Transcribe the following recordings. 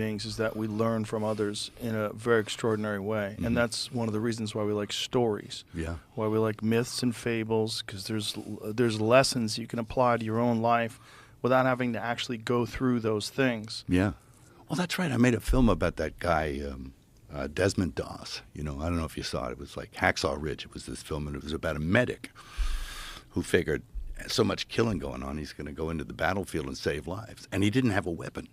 beings is that we learn from others in a very extraordinary way. And that's one of the reasons why we like stories. Yeah. Why we like myths and fables, because there's lessons you can apply to your own life without having to actually go through those things. Yeah. Well, that's right. I made a film about that guy, Desmond Doss. You know, I don't know if you saw it. It was like Hacksaw Ridge. It was this film, and it was about a medic who figured so much killing going on, he's going to go into the battlefield and save lives. And he didn't have a weapon.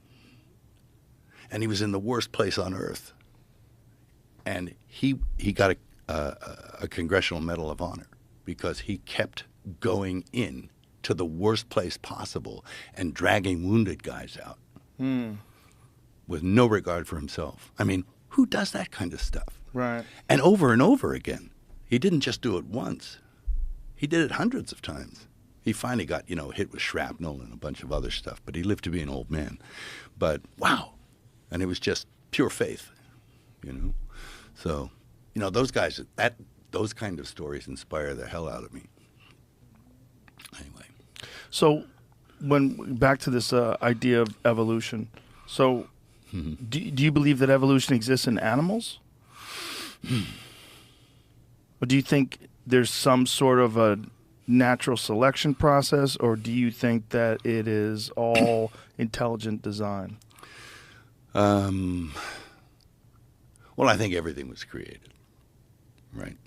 And he was in the worst place on earth. And he got a Congressional Medal of Honor because he kept going in to the worst place possible and dragging wounded guys out with no regard for himself. I mean, who does that kind of stuff? Right. And over again. He didn't just do it once. He did it hundreds of times. He finally got, hit with shrapnel and a bunch of other stuff, but he lived to be an old man. But wow. And it was just pure faith, So, those guys, those kind of stories inspire the hell out of me. Anyway. So, back to this idea of evolution. So, do you believe that evolution exists in animals? Or do you think there's some sort of a natural selection process, or do you think that it is all intelligent design? Well, I think everything was created, right?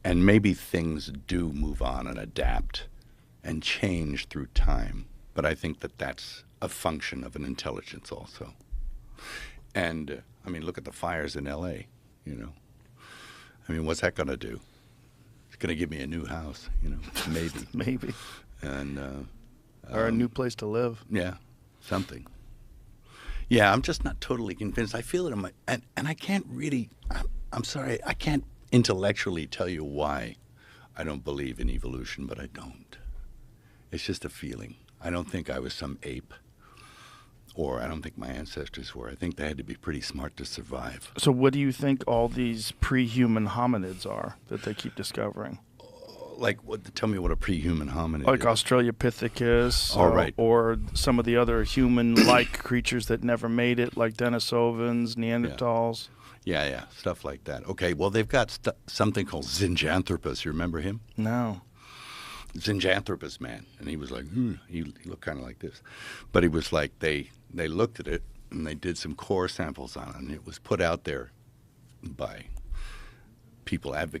And maybe things do move on and adapt and change through time, but I think that that's a function of an intelligence also. And, look at the fires in L.A., what's that going to do? It's going to give me a new house, maybe. Maybe. And or a new place to live. Yeah, something. Yeah, I'm just not totally convinced. I feel it in my... And I can't really... I'm sorry, I can't intellectually tell you why I don't believe in evolution, but I don't. It's just a feeling. I don't think I was some ape, or I don't think my ancestors were. I think they had to be pretty smart to survive. So what do you think all these pre-human hominids are that they keep discovering? Tell me what a pre-human hominid like is. Australopithecus, right. or some of the other human-like creatures that never made it, like Denisovans, Neanderthals. Yeah, stuff like that. Okay, well, they've got something called Zinjanthropus. You remember him? No. Zinjanthropus, man. And he was like, he looked kind of like this. But he was like, they looked at it, and they did some core samples on it, and it was put out there by people advocating